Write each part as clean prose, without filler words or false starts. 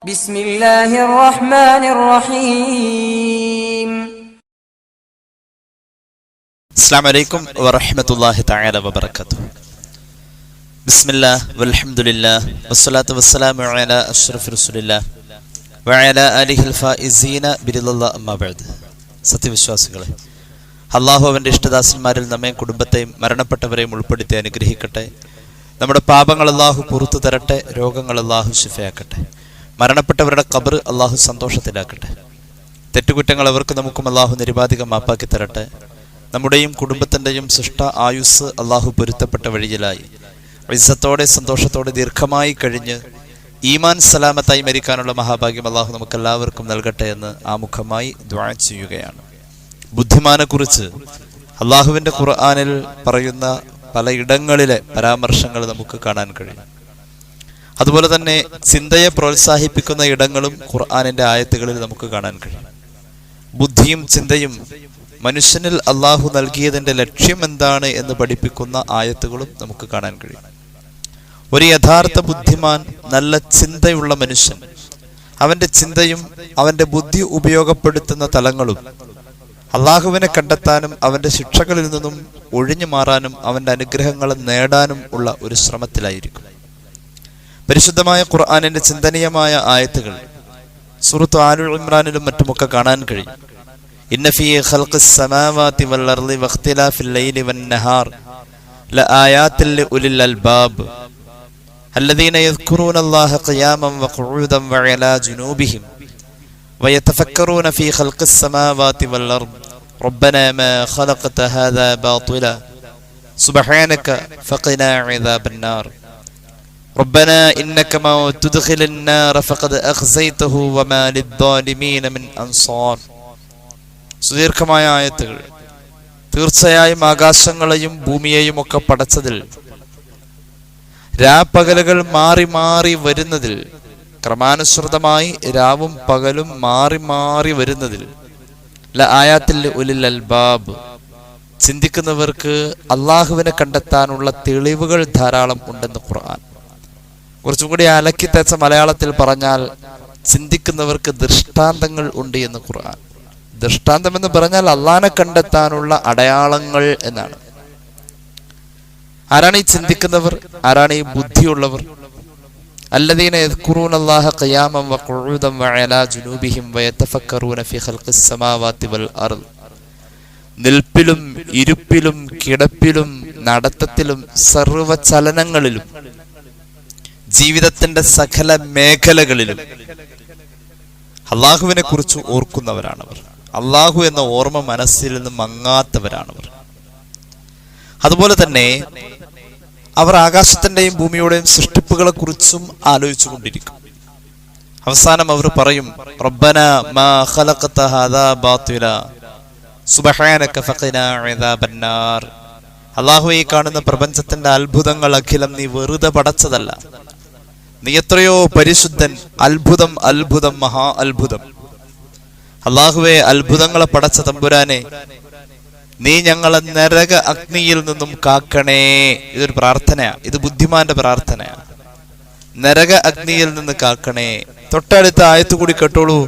ബിസ്മില്ലാഹിർ റഹ്മാനിർ റഹീം. അസ്സലാമു അലൈക്കും വറഹ്മത്തുള്ളാഹി തആല വബറകാതുഹു. ബിസ്മില്ലാഹ് വൽഹംദുലില്ലാഹ് വസ്സലാത്തു വസ്സലാമു അലാ അഷ്റഫി റസൂലില്ലാഹ് വഅലാ ആലിഹിൽ ഫായിസീന ബിറിദല്ലാഹി അമ്മാ ബഅദ്. സത്യവിശ്വാസികളെ, അല്ലാഹു അവന്റെ ഇഷ്ടദാസന്മാരിൽ നമ്മയും കുടുംബത്തെയും മരണപ്പെട്ടവരെയും ഉൾപ്പെടുത്തി അനുഗ്രഹിക്കട്ടെ. നമ്മുടെ പാപങ്ങൾ അല്ലാഹു പുറത്തു തരട്ടെ, രോഗങ്ങൾ അല്ലാഹു ശിഫയാക്കട്ടെ, മരണപ്പെട്ടവരുടെ ഖബർ അല്ലാഹു സന്തോഷത്തിലാക്കട്ടെ, തെറ്റുകുറ്റങ്ങൾ അവർക്ക് നമുക്കും അല്ലാഹു നിരുപാധികം മാപ്പാക്കി തരട്ടെ. നമ്മുടെയും കുടുംബത്തിൻ്റെയും സൃഷ്ട ആയുസ് അല്ലാഹു പൊരുത്തപ്പെട്ട വഴിയിലായി ഇസ്സത്തോടെ സന്തോഷത്തോടെ ദീർഘമായി കഴിഞ്ഞ് ഈമാൻ സലാമത്തായി മരിക്കാനുള്ള മഹാഭാഗ്യം അല്ലാഹു നമുക്കെല്ലാവർക്കും നൽകട്ടെ എന്ന് ആമുഖമായി ദുആ ചെയ്യുകയാണ്. ബുദ്ധിമാനെക്കുറിച്ച് അല്ലാഹുവിൻ്റെ ഖുർആനിൽ പറയുന്ന പലയിടങ്ങളിലെ പരാമർശങ്ങൾ നമുക്ക് കാണാൻ കഴിയും. അതുപോലെ തന്നെ ചിന്തയെ പ്രോത്സാഹിപ്പിക്കുന്ന ഇടങ്ങളും ഖുർആനിൻ്റെ ആയത്തുകളിൽ നമുക്ക് കാണാൻ കഴിയും. ബുദ്ധിയും ചിന്തയും മനുഷ്യനിൽ അല്ലാഹു നൽകിയതിൻ്റെ ലക്ഷ്യം എന്താണ് എന്ന് പഠിപ്പിക്കുന്ന ആയത്തുകളും നമുക്ക് കാണാൻ കഴിയും. ഒരു യഥാർത്ഥ ബുദ്ധിമാൻ, നല്ല ചിന്തയുള്ള മനുഷ്യൻ, അവൻ്റെ ചിന്തയും അവൻ്റെ ബുദ്ധി ഉപയോഗപ്പെടുത്തുന്ന തലങ്ങളും അള്ളാഹുവിനെ കണ്ടെത്താനും അവൻ്റെ ശിക്ഷകളിൽ നിന്നും ഒഴിഞ്ഞു മാറാനും അവൻ്റെ അനുഗ്രഹങ്ങൾ നേടാനും ഉള്ള ഒരു ശ്രമത്തിലായിരിക്കും. പരിശുദ്ധമായ ഖുർആനിൻ്റെ ചിന്തനീയമായ ആയത്തുകൾ സൂറത്ത് ആലു ഇമ്രാനിലും മറ്റുമൊക്കെ കാണാൻ കഴിയും. ഇന്ന ഫീ ഖൽഖിസ് സമാവാതി വൽ അർളി വഖ്തിലാഫിൽ ലൈലി വൻ നഹാർ ലആയാതിൻ ലിഉലിൽ അൽബാബ് الذين يذكرون الله قياما وقعودا وعلى جنوبهم ويتفكرون في خلق السماوات والأرض ربنا ما خلقت هذا باطلا سبحانك فقنا عذاب النار ربنا إنك ما تدخل النار فقد أخزيته وما للظالمين من أنصار. സുദീർഘമായ ആയത്തുകൾ. തീർച്ചയായും ആകാശങ്ങളെയും ഭൂമിയെയും ഒക്കെ പടച്ചതിൽ, രാപ്പകലുകൾ മാറി മാറി വരുന്നതിൽ, ക്രമാനുസൃതമായി രാവും പകലും മാറി മാറി വരുന്നതിൽ ലആയാത്തിൽ ഉലിൽ അൽബാബ്, ചിന്തിക്കുന്നവർക്ക് അള്ളാഹുവിനെ കണ്ടെത്താനുള്ള തെളിവുകൾ ധാരാളം ഉണ്ടെന്ന് ഖുർആൻ. കുറച്ചും കൂടി അലക്കി തേച്ച മലയാളത്തിൽ പറഞ്ഞാൽ ചിന്തിക്കുന്നവർക്ക് ദൃഷ്ടാന്തങ്ങൾ ഉണ്ട് എന്ന് ഖുർആൻ. ദൃഷ്ടാന്തം എന്ന് പറഞ്ഞാൽ അള്ളാഹനെ കണ്ടെത്താനുള്ള അടയാളങ്ങൾ എന്നാണ്. ആരാണ് ഈ ചിന്തിക്കുന്നവർ? ആരാണ് ഈ ബുദ്ധിയുള്ളവർ? അല്ലദീന യദ്കുറൂനല്ലാഹ ഖിയാമൻ വഖുഊദൻ വഅലാ ജുനൂബിഹിം വയതഫക്കറൂന ഫീ ഖൽഖിസ് സമാവാതി വൽ അർദ്. നിൽപ്പിലും ഇരുപ്പിലും കിടപ്പിലും നടത്തത്തിലും സർവ്വചലനങ്ങളിലും ജീവിതത്തിന്റെ സകല മേഖലകളിലും അള്ളാഹുവിനെ കുറിച്ച് ഓർക്കുന്നവരാണവർ. അള്ളാഹു എന്ന ഓർമ്മ മനസ്സിൽ നിന്ന് മങ്ങാത്തവരാണവർ. അതുപോലെ തന്നെ അവർ ആകാശത്തിന്റെയും ഭൂമിയുടെയും സൃഷ്ടിപ്പുകളെ കുറിച്ചും ആലോചിച്ചു കൊണ്ടിരിക്കും. അവസാനം അവർ പറയും, റബ്ബനാ മാ ഖലഖത ഹാദാ ബാതില സുബ്ഹാനക ഫഖിനാ അദാബന്നാർ. അല്ലാഹുവേ, ഈ കാണുന്ന പ്രപഞ്ചത്തിന്റെ അത്ഭുതങ്ങൾ അഖിലം നീ വെറുതെ പടച്ചതല്ല, നീ എത്രയോ പരിശുദ്ധൻ. അത്ഭുതം, അത്ഭുതം, മഹാ അത്ഭുതം. അല്ലാഹുവേ, അത്ഭുതങ്ങളെ പടച്ച തമ്പുരാനെ, നീ ഞങ്ങളെ നരക അഗ്നിയിൽ നിന്നും കാക്കണേ. ഇതൊരു പ്രാർത്ഥനയാണ്, ഇത് ബുദ്ധിമാന്റെ പ്രാർത്ഥനയാണ്. നരക അഗ്നിയിൽ നിന്ന് കാക്കണേ. തൊട്ടടുത്ത ആയത്ത് കൂടി കേട്ടോളൂ.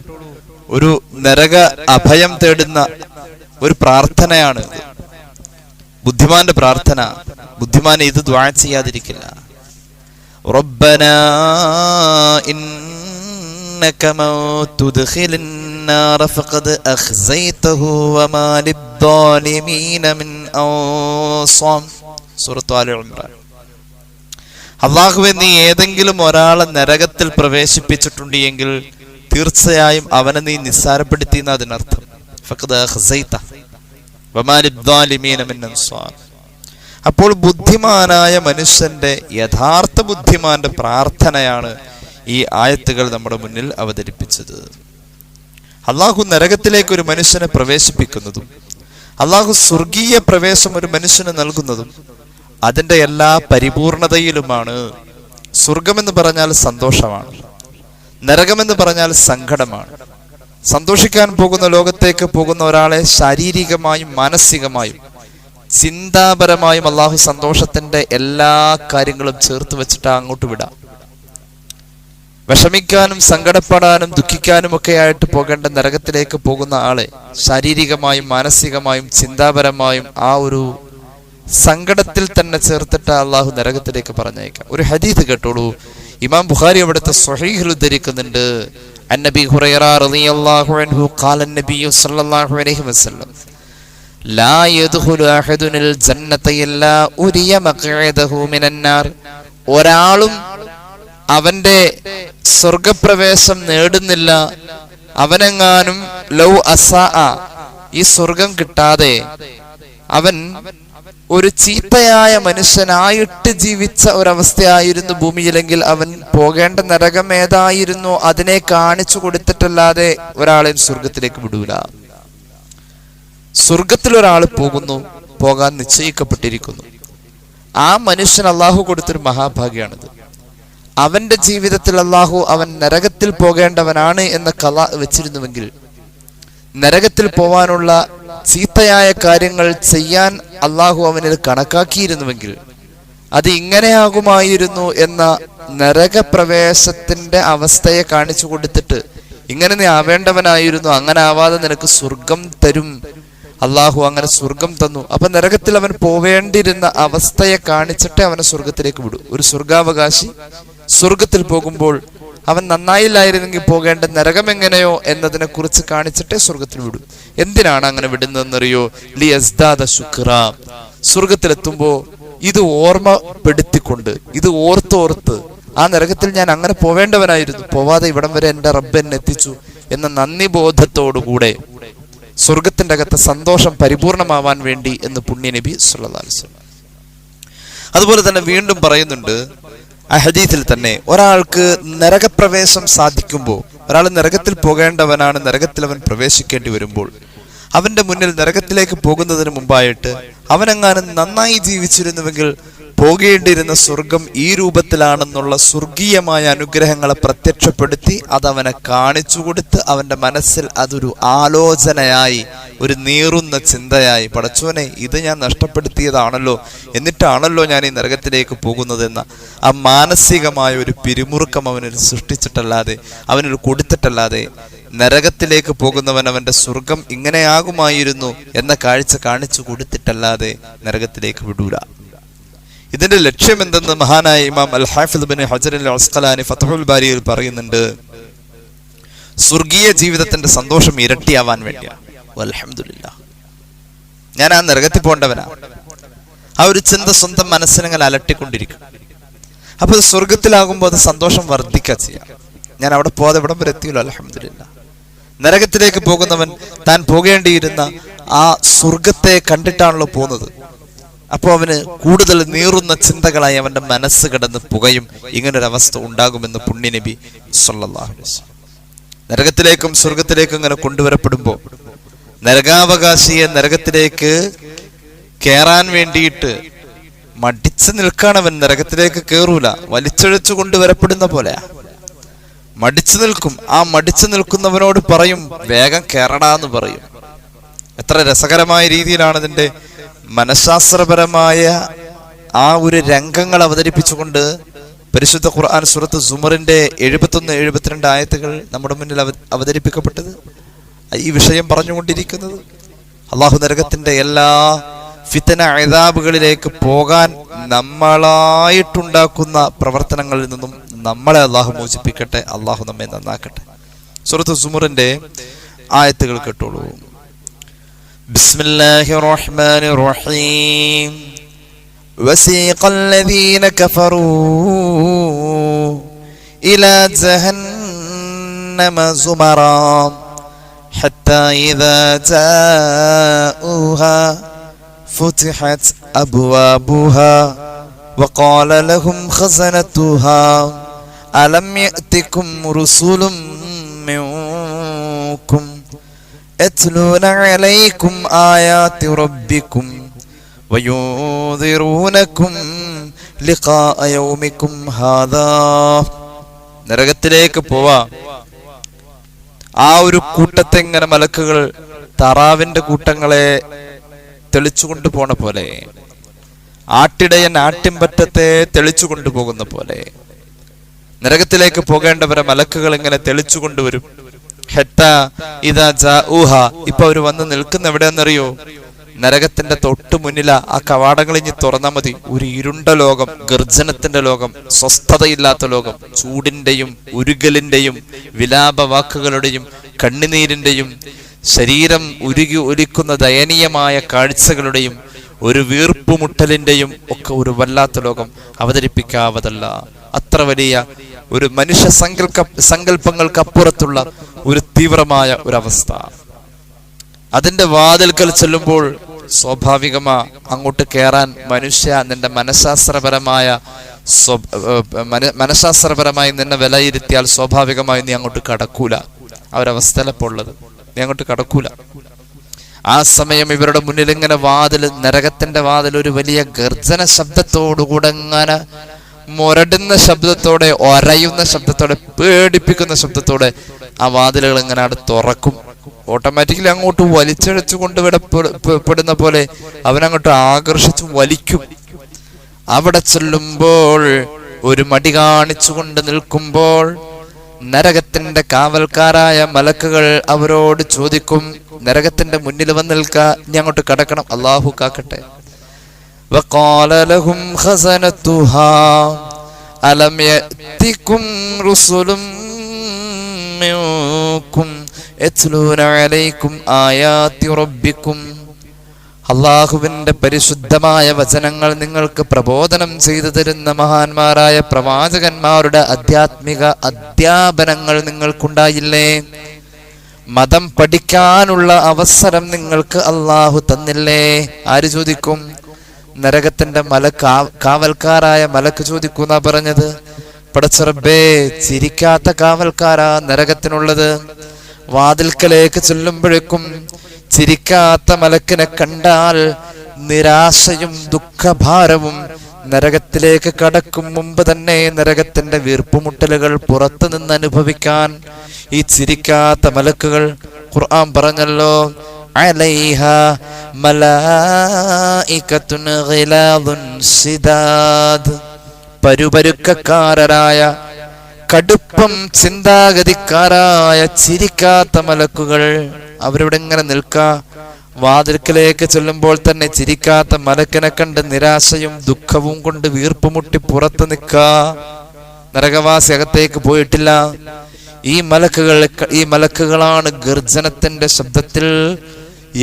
ഒരു നരക അഭയം തേടുന്ന ഒരു പ്രാർത്ഥനയാണ് ഇത്, ബുദ്ധിമാന്റെ പ്രാർത്ഥന. ബുദ്ധിമാൻ ഇത് ദുആ ചെയ്യാതിരിക്കില്ല. റബ്ബനാ ഇന്നക മൻ തുദ്ഖിലിൻ നാറ ഫഖദ് അഖ്സൈതഹു വമാ ലിദ്ദാലിമീന മിൻ അൻസാർ. സൂറത്ത് ആലു ഇംറാൻ. അല്ലാഹുവേ, നീ ഏതെങ്കിലും ഒരാളെ നരകത്തിൽ പ്രവേശിപ്പിച്ചിട്ടുണ്ട് എങ്കിൽ തീർച്ചയായും അവനെ നീ നിസ്സാരപ്പെടുത്തി എന്ന് അതിനർത്ഥം. ഫഖദ് അഖ്സൈത വമാ ലിദ്ദാലിമീന മിൻ അൻസാർ. അപ്പോൾ ബുദ്ധിമാനായ മനുഷ്യന്റെ, യഥാർത്ഥ ബുദ്ധിമാന്റെ പ്രാർത്ഥനയാണ് ഈ ആയത്തുകൾ നമ്മുടെ മുന്നിൽ അവതരിപ്പിച്ചത്. അള്ളാഹു നരകത്തിലേക്ക് ഒരു മനുഷ്യനെ പ്രവേശിപ്പിക്കുന്നതും അള്ളാഹു സ്വർഗീയ പ്രവേശം ഒരു മനുഷ്യന് നൽകുന്നതും അതിൻ്റെ എല്ലാ പരിപൂർണതയിലുമാണ്. സ്വർഗമെന്ന് പറഞ്ഞാൽ സന്തോഷമാണ്, നരകമെന്ന് പറഞ്ഞാൽ സങ്കടമാണ്. സന്തോഷിക്കാൻ പോകുന്ന ലോകത്തേക്ക് പോകുന്ന ഒരാളെ ശാരീരികമായും മാനസികമായും ചിന്താപരമായും അള്ളാഹു സന്തോഷത്തിന്റെ എല്ലാ കാര്യങ്ങളും ചേർത്ത് വെച്ചിട്ട് അങ്ങോട്ട് വിടാം. വിഷമിക്കാനും സങ്കടപ്പെടാനും ദുഃഖിക്കാനും ഒക്കെ ആയിട്ട് പോകേണ്ട നരകത്തിലേക്ക് പോകുന്ന ആളെ ശാരീരികമായും മാനസികമായും ചിന്താപരമായും ആ ഒരു സങ്കടത്തിൽ തന്നെ ചേർത്തിട്ട് അള്ളാഹു നരകത്തിലേക്ക് പറഞ്ഞയക്കാം. ഒരു ഹദീസ് കേട്ടോളൂ. ഇമാം ബുഖാരി അവിടുത്തെ സ്വഹീഹിൽ ഉദ്ധരിക്കുന്നുണ്ട്. അന്നബി ഹുറൈറ റളിയല്ലാഹു അൻഹു ഖാല നബി സല്ലല്ലാഹു അലൈഹി വസല്ലം ലാ യദ്ഖുലു അഹദുൽ ജന്നത ഇല്ലാ ഉരിയ മഖ്അദഹു മിനന്നാർ. ഒരാളും അവന്റെ സ്വർഗപ്രവേശം നേടുന്നില്ല, അവനെങ്ങാനും ലൗ അസാ ഈ സ്വർഗം കിട്ടാതെ അവൻ ഒരു ചീത്തയായ മനുഷ്യനായിട്ട് ജീവിച്ച ഒരവസ്ഥയായിരുന്നു ഭൂമിയിലെങ്കിൽ അവൻ പോകേണ്ട നരകം ഏതായിരുന്നു അതിനെ കാണിച്ചു കൊടുത്തിട്ടല്ലാതെ ഒരാളെ സ്വർഗത്തിലേക്ക് വിടൂല. സ്വർഗത്തിൽ ഒരാൾ പോകുന്നു, പോകാൻ നിശ്ചയിക്കപ്പെട്ടിരിക്കുന്നു. ആ മനുഷ്യൻ അള്ളാഹു കൊടുത്തൊരു മഹാഭാഗ്യാണിത്. അവന്റെ ജീവിതത്തിൽ അള്ളാഹു അവൻ നരകത്തിൽ പോകേണ്ടവനാണ് എന്ന കല വെച്ചിരുന്നുവെങ്കിൽ, നരകത്തിൽ പോവാനുള്ള ചീത്തയായ കാര്യങ്ങൾ ചെയ്യാൻ അള്ളാഹു അവനിൽ കണക്കാക്കിയിരുന്നുവെങ്കിൽ അത് ഇങ്ങനെയാകുമായിരുന്നു എന്ന നരകപ്രവേശത്തിന്റെ അവസ്ഥയെ കാണിച്ചു കൊടുത്തിട്ട് ഇങ്ങനെ നീ ആവേണ്ടവനായിരുന്നു, അങ്ങനെ ആവാതെ നിനക്ക് സ്വർഗം തരും, അള്ളാഹു അങ്ങനെ സ്വർഗം തന്നു. അപ്പൊ നരകത്തിൽ അവൻ പോവേണ്ടിയിരുന്ന അവസ്ഥയെ കാണിച്ചിട്ട് അവനെ സ്വർഗത്തിലേക്ക് വിടും. ഒരു സ്വർഗാവകാശി സ്വർഗത്തിൽ പോകുമ്പോൾ അവൻ നന്നായില്ലായിരുന്നെങ്കിൽ പോകേണ്ട നരകം എങ്ങനെയോ എന്നതിനെ കുറിച്ച് കാണിച്ചിട്ടേ സ്വർഗത്തിൽ വിടും. എന്തിനാണ് അങ്ങനെ വിടുന്നതെന്നറിയോ? ലിയസ്ദാദ ശുക്ര. സ്വർഗത്തിലെത്തുമ്പോ ഇത് ഓർമ്മപ്പെടുത്തിക്കൊണ്ട്, ഇത് ഓർത്തോർത്ത് ആ നരകത്തിൽ ഞാൻ അങ്ങനെ പോവേണ്ടവനായിരുന്നു, പോവാതെ ഇവിടം വരെ എന്റെ റബ്ബ് എന്നെ എത്തിച്ചു എന്ന നന്ദി ബോധത്തോടുകൂടെ സ്വർഗത്തിന്റെ അകത്തെ സന്തോഷം പരിപൂർണമാവാൻ വേണ്ടി എന്ന് പുണ്യ നബി സല്ലല്ലാഹു അലൈഹി വസല്ലം. അതുപോലെ തന്നെ വീണ്ടും പറയുന്നുണ്ട് ആ ഹദീസിൽ തന്നെ, ഒരാൾക്ക് നരകപ്രവേശം സാധിക്കുമ്പോൾ, ഒരാൾ നരകത്തിൽ പോകേണ്ടവനാണ്, നരകത്തിൽ അവൻ പ്രവേശിക്കേണ്ടി വരുമ്പോൾ അവന്റെ മുന്നിൽ നരകത്തിലേക്ക് പോകുന്നതിന് മുമ്പായിട്ട് അവനെങ്ങാനും നന്നായി ജീവിച്ചിരുന്നുവെങ്കിൽ പോകേണ്ടിയിരുന്ന സ്വർഗം ഈ രൂപത്തിലാണെന്നുള്ള സ്വർഗീയമായ അനുഗ്രഹങ്ങളെ പ്രത്യക്ഷപ്പെടുത്തി അതവനെ കാണിച്ചു കൊടുത്ത് അവന്റെ മനസ്സിൽ അതൊരു ആലോചനയായി, ഒരു നീറുന്ന ചിന്തയായി, പടച്ചോനെ ഇത് ഞാൻ നഷ്ടപ്പെടുത്തിയതാണല്ലോ, എന്നിട്ടാണല്ലോ ഞാൻ ഈ നരകത്തിലേക്ക് പോകുന്നതെന്ന ആ മാനസികമായ ഒരു പിരിമുറുക്കം അവനിൽ സൃഷ്ടിച്ചിട്ടല്ലാതെ, അവനിൽ കൊടുത്തിട്ടല്ലാതെ നരകത്തിലേക്ക് പോകുന്നവൻ അവന്റെ സ്വർഗം ഇങ്ങനെയാകുമായിരുന്നു എന്ന കാഴ്ച കാണിച്ചു കൊടുത്തിട്ടല്ലാതെ നരകത്തിലേക്ക് വിടൂല. ഇതിന്റെ ലക്ഷ്യം എന്തെന്ന് മഹാനായ ഇമാം അൽ ഹാഫിദ് ഇബ്നു ഹജർ അൽ അസ്ഖലാനി ഫത്ഹുൽ ബാരിയിൽ പറയുന്നുണ്ട്. സ്വർഗീയ ജീവിതത്തിന്റെ സന്തോഷം ഇരട്ടിയാവാൻ വേണ്ടിയാണ്. അൽഹംദുലില്ലാഹ്, ഞാൻ ആ നരകത്തിൽ പോകേണ്ടവനാ, ആ ഒരു ചിന്ത സ്വന്തം മനസ്സിനങ്ങൾ അലട്ടിക്കൊണ്ടിരിക്കും. അപ്പൊ സ്വർഗത്തിലാകുമ്പോൾ അത് സന്തോഷം വർദ്ധിക്കുക ചെയ്യാം. ഞാൻ അവിടെ പോകാതെ ഇവിടം വരെ എത്തിയല്ലോ, അൽഹംദുലില്ലാഹ്. നരകത്തിലേക്ക് പോകുന്നവൻ താൻ പോകേണ്ടിയിരുന്ന ആ സ്വർഗത്തെ കണ്ടിട്ടാണല്ലോ പോകുന്നത്. അപ്പോൾ അവന് കൂടുതൽ നീറുന്ന ചിന്തകളായി അവന്റെ മനസ്സ് കിടന്ന് പുകയും. ഇങ്ങനൊരവസ്ഥ ഉണ്ടാകുമെന്ന് പുണ്യനബി സല്ലല്ലാഹു അലൈഹി വസല്ലം. നരകത്തിലേക്കും സ്വർഗത്തിലേക്കും ഇങ്ങനെ കൊണ്ടുവരപ്പെടുമ്പോൾ നരകാവകാശിയെ നരകത്തിലേക്ക് കയറാൻ വേണ്ടിയിട്ട് മടിച്ചു നിൽക്കാണവൻ. നരകത്തിലേക്ക് കയറൂല, വലിച്ചഴച്ചു കൊണ്ടുവരപ്പെടുന്ന പോലെയാ, മടിച്ചു നിൽക്കും. ആ മടിച്ചു നിൽക്കുന്നവനോട് പറയും വേഗം കയറടാന്ന് പറയും. എത്ര രസകരമായ രീതിയിലാണ് ഇതിന്റെ മനഃശാസ്ത്രപരമായ ആ ഒരു രംഗങ്ങൾ അവതരിപ്പിച്ചുകൊണ്ട് പരിശുദ്ധ ഖുർആൻ സൂറത്ത് സുമറിന്റെ 71-72 ആയത്തുകൾ നമ്മുടെ മുന്നിൽ അവതരിപ്പിക്കപ്പെട്ടത്. ഈ വിഷയം പറഞ്ഞുകൊണ്ടിരിക്കുന്നത് അള്ളാഹു നരകത്തിന്റെ എല്ലാ ഫിത്ന അദാബുകളിലേക്ക് പോകാൻ നമ്മളായിട്ടുണ്ടാക്കുന്ന പ്രവർത്തനങ്ങളിൽ നിന്നും നമ്മളെ അള്ളാഹു മോചിപ്പിക്കട്ടെ. അള്ളാഹു നമ്മെ നന്നാക്കട്ടെ. സൂറത്ത് സുമറിന്റെ ആയത്തുകൾ കേട്ടോളൂ. ബിസ്മില്ലാഹിർ റഹ്മാനിർ റഹീം. وسيق الذين كفروا إلى جهنم زمرا حتى إذا جاءوها فتحت أبوابها وقال لهم خزنتها ألم يأتكم رسل منكم يتلون عليكم آيات ربكم وينذرونكم لقاء يومكم هذا. നരകത്തിലേക്ക് പോവാ ആ ഒരു കൂട്ടത്തെ ഇങ്ങനെ മലക്കുകൾ താറാവിന്റെ കൂട്ടങ്ങളെ തെളിച്ചുകൊണ്ടു പോണ പോലെ, ആട്ടിടയൻ ആട്ടിൻപറ്റത്തെ തെളിച്ചു കൊണ്ടുപോകുന്ന പോലെ നരകത്തിലേക്ക് പോകേണ്ടവരെ മലക്കുകൾ ഇങ്ങനെ തെളിച്ചു കൊണ്ടുവരും. ഇപ്പൊ അവര് വന്ന് നിൽക്കുന്ന എവിടെയെന്നറിയോ? നരകത്തിന്റെ തൊട്ടു മുന്നില. ആ കവാടങ്ങൾ ഇനി തുറന്നാൽ മതി. ഒരു ഇരുണ്ട ലോകം, ഗർജനത്തിന്റെ ലോകം, സ്വസ്ഥതയില്ലാത്ത ലോകം, ചൂടിന്റെയും ഉരുകലിന്റെയും വിലാപ വാക്കുകളുടെയും കണ്ണുനീരിന്റെയും ശരീരം ഉരുകി ഒലിക്കുന്ന ദയനീയമായ കാഴ്ചകളുടെയും ഒരു വീർപ്പുമുട്ടലിന്റെയും ഒക്കെ ഒരു വല്ലാത്ത ലോകം അവതരിപ്പിക്കാവതല്ല. അത്ര വലിയ ഒരു മനുഷ്യ സങ്കല്പങ്ങൾക്കപ്പുറത്തുള്ള ഒരു തീവ്രമായ ഒരവസ്ഥ. അതിന്റെ വാതിൽക്കൽ ചെല്ലുമ്പോൾ സ്വാഭാവികമാ അങ്ങോട്ട് കയറാൻ മനുഷ്യ നിന്റെ മനഃശാസ്ത്രപരമായി നിന്നെ വിലയിരുത്തിയാൽ സ്വാഭാവികമായി നീ അങ്ങോട്ട് കടക്കൂല. ആ ഒരവസ്ഥയിലപ്പോൾ ഉള്ളത്. നീ അങ്ങോട്ട് കടക്കൂല. ആ സമയം ഇവരുടെ മുന്നിൽ ഇങ്ങനെ നരകത്തിന്റെ വാതിൽ ഒരു വലിയ ഗർജന ശബ്ദത്തോടുകൂടെ ഇങ്ങനെ മുരടുന്ന ശബ്ദത്തോടെ, ഒരയുന്ന ശബ്ദത്തോടെ, പേടിപ്പിക്കുന്ന ശബ്ദത്തോടെ ആ വാതിലുകൾ ഇങ്ങനെ അവിടെ തുറക്കും. ഓട്ടോമാറ്റിക്കലി അങ്ങോട്ട് വലിച്ചഴച്ചു കൊണ്ടുവിടപ്പെടുന്ന പോലെ അവനങ്ങോട്ട് ആകർഷിച്ചു വലിക്കും. അവിടെ ചെല്ലുമ്പോൾ ഒരു മടി കാണിച്ചുകൊണ്ട് നിൽക്കുമ്പോൾ നരകത്തിന്റെ കാവൽക്കാരായ മലക്കുകൾ അവരോട് ചോദിക്കും, നരകത്തിന്റെ മുന്നിൽ വന്ന് നിൽക്ക, ഇനി അങ്ങോട്ട് കടക്കണം. അല്ലാഹു കാക്കട്ടെ. وقال لهم خزنتها ألم يأتكم رسل منكم يتلون عليكم آيات ربكم. അള്ളാഹുവിന്റെ പരിശുദ്ധമായ വചനങ്ങൾ നിങ്ങൾക്ക് പ്രബോധനം ചെയ്തു തരുന്ന മഹാന്മാരായ പ്രവാചകന്മാരുടെ ആധ്യാത്മിക അധ്യാപനങ്ങൾ നിങ്ങൾക്കുണ്ടായില്ലേ? മതം പഠിക്കാനുള്ള അവസരം നിങ്ങൾക്ക് അള്ളാഹു തന്നില്ലേ? ആര് ചോദിക്കും? നരകത്തിന്റെ കാവൽക്കാരായ മലക്ക് ചോദിക്കുന്ന പറഞ്ഞത്. പടച്ചറബ്ബേ, ചിരിക്കാത്ത കാവൽക്കാരാ നരകത്തിനുള്ളത്. വാതിൽക്കലേക്ക് ചെല്ലുമ്പോഴേക്കും ചിരിക്കാത്ത മലക്കിനെ കണ്ടാൽ നിരാശയും ദുഃഖഭാരവും. നരകത്തിലേക്ക് കടക്കും മുമ്പ് തന്നെ നരകത്തിന്റെ വീർപ്പുമുട്ടലുകൾ പുറത്തു നിന്ന് അനുഭവിക്കാൻ ഈ ചിരിക്കാത്ത മലക്കുകൾ. ഖുർആൻ പറഞ്ഞല്ലോ, അലൈഹാ മലായികത്തുൻ ഗിലാദുൻ ശിദാദ്. പരുപരുക്കക്കാരായ, കടുപ്പം ചിന്താഗതിക്കാരായ ചിരിക്കാത്ത മലക്കുകൾ അവരിവിടെ ഇങ്ങനെ നിൽക്കാ. വാതിൽക്കലേക്ക് ചെല്ലുമ്പോൾ തന്നെ ചിരിക്കാത്ത മലക്കിനെ കണ്ട് നിരാശയും ദുഃഖവും കൊണ്ട് വീർപ്പുമുട്ടി പുറത്ത് നിൽക്കാ. നരകവാസി അകത്തേക്ക് പോയിട്ടില്ല. ഈ മലക്കുകളാണ് ഗർജനത്തിന്റെ ശബ്ദത്തിൽ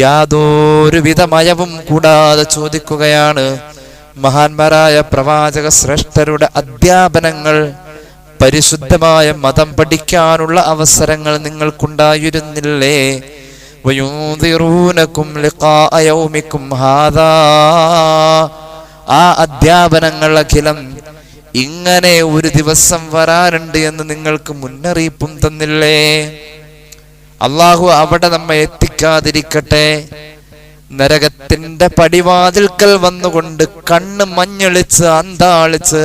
യാതൊരുവിധ മയവും കൂടാതെ ചോദിക്കുകയാണ്, മഹാന്മാരായ പ്രവാചക ശ്രേഷ്ഠരുടെ അധ്യാപനങ്ങൾ, പരിശുദ്ധമായ മതം പഠിക്കാനുള്ള അവസരങ്ങൾ നിങ്ങൾക്കുണ്ടായിരുന്നില്ലേ? വയുൻദിറൂനകും ലിഖാഅ യൗമികും ഹാദാ. ആ അധ്യാപനങ്ങൾ അഖിലം ഇങ്ങനെ ഒരു ദിവസം വരാനുണ്ട് എന്ന് നിങ്ങൾക്ക് മുന്നറിയിപ്പും തന്നില്ലേ? അള്ളാഹു അവിടെ നമ്മെ എത്തിക്കാതിരിക്കട്ടെ. നരകത്തിന്റെ പടിവാതിൽക്കൽ വന്നുകൊണ്ട് കണ്ണ് മഞ്ഞളിച്ച് അന്താളിച്ച്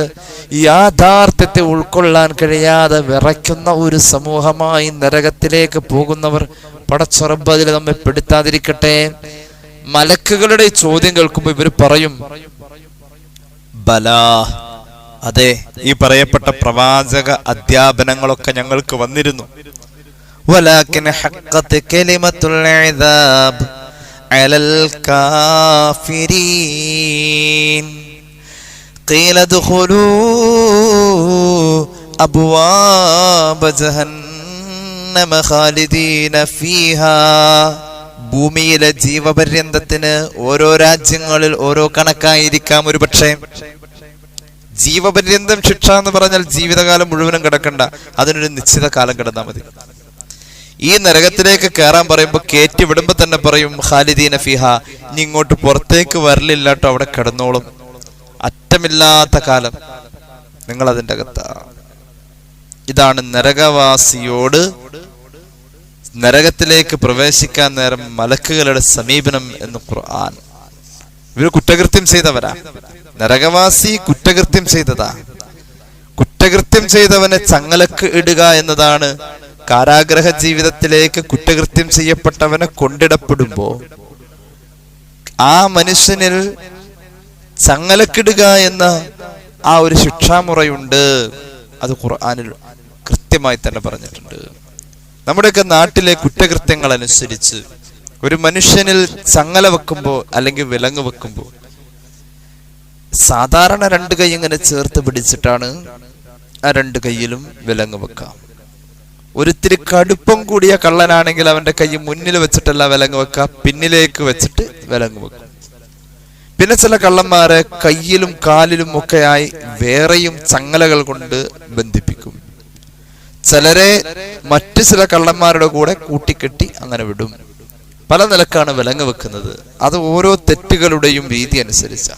യാഥാർത്ഥ്യത്തെ ഉൾക്കൊള്ളാൻ കഴിയാതെ വിറയ്ക്കുന്ന ഒരു സമൂഹമായി നരകത്തിലേക്ക് പോകുന്നവർ പടച്ചറബ്ബ് അതിൽ നമ്മെ പെടുത്താതിരിക്കട്ടെ. മലക്കുകളുടെ ചോദ്യം കേൾക്കുമ്പോൾ ഇവർ പറയും, ബലാ, അതെ, ഈ പറയപ്പെട്ട പ്രവാചക അധ്യാപനങ്ങളൊക്കെ ഞങ്ങൾക്ക് വന്നിരുന്നു. വലാകിൻ ഹഖ്ഖത് കലിമത്തുൽ ഇദാബ് അലൽ കാഫിരീൻ ഖീല ദഖുലൂ അബ്വാബ ജഹന്നമ ഖാലിദീന ഫീഹാ. ഭൂമിയിലെ ജീവപര്യന്തത്തിന് ഓരോ രാജ്യങ്ങളിൽ ഓരോ കണക്കായിരിക്കാം. ഒരു പക്ഷേ ജീവപര്യന്തം ശിക്ഷ എന്ന് പറഞ്ഞാൽ ജീവിതകാലം മുഴുവനും കിടക്കണ്ട, അതിനൊരു നിശ്ചിത കാലം കിടന്നാൽ മതി. ഈ നരകത്തിലേക്ക് കയറാൻ പറയുമ്പോൾ കയറ്റി വിടുമ്പോ തന്നെ പറയും, ഖാലിദീന ഫീഹ, ഇനി ഇങ്ങോട്ട് പുറത്തേക്ക് വരലില്ലാട്ടോ, അവിടെ കിടന്നോളും, അറ്റമില്ലാത്ത കാലം നിങ്ങൾ അതിൻ്റെ അകത്താ. ഇതാണ് നരകവാസിയോട് നരകത്തിലേക്ക് പ്രവേശിക്കാൻ നേരം മലക്കുകളുടെ സമീപനം എന്ന് ഖുർആൻ. ഇവർ കുറ്റകൃത്യം ചെയ്തവരാ. നരകവാസി കുറ്റകൃത്യം ചെയ്തതാ. കുറ്റകൃത്യം ചെയ്തവനെ ചങ്ങലക്ക് ഇടുക എന്നതാണ്. കാരാഗ്രഹ ജീവിതത്തിലേക്ക് കുറ്റകൃത്യം ചെയ്യപ്പെട്ടവനെ കൊണ്ടിടപ്പെടുമ്പോ ആ മനുഷ്യനിൽ ചങ്ങലക്കിടുക എന്ന ആ ഒരു ശിക്ഷാമുറയുണ്ട്. അത് ഖുർആനിൽ കൃത്യമായി തന്നെ പറഞ്ഞിട്ടുണ്ട്. നമ്മുടെയൊക്കെ നാട്ടിലെ കുറ്റകൃത്യങ്ങൾ അനുസരിച്ച് ഒരു മനുഷ്യനിൽ ചങ്ങല വെക്കുമ്പോൾ അല്ലെങ്കിൽ വിലങ്ങ് വെക്കുമ്പോൾ സാധാരണ 2 കൈ ഇങ്ങനെ ചേർത്ത് പിടിച്ചിട്ടാണ് ആ 2 കൈയിലും വിലങ്ങ് വെക്കാം. ഒരിത്തിരി കടുപ്പം കൂടിയ കള്ളനാണെങ്കിൽ അവന്റെ കൈ മുന്നിൽ വെച്ചിട്ടല്ല വിലങ്ങ് വെക്കുക, പിന്നിലേക്ക് വെച്ചിട്ട് വിലങ്ങ് വെക്കും. പിന്നെ ചില കള്ളന്മാരെ കയ്യിലും കാലിലും ഒക്കെയായി വേറെയും ചങ്ങലകൾ കൊണ്ട് ബന്ധിപ്പിക്കും. ചിലരെ മറ്റു ചില കള്ളന്മാരുടെ കൂടെ കൂട്ടിക്കെട്ടി അങ്ങനെ വിടും. പല നിലക്കാണ് വിലങ്ങ് വെക്കുന്നത്. അത് ഓരോ തെറ്റുകളുടെയും രീതി അനുസരിച്ച.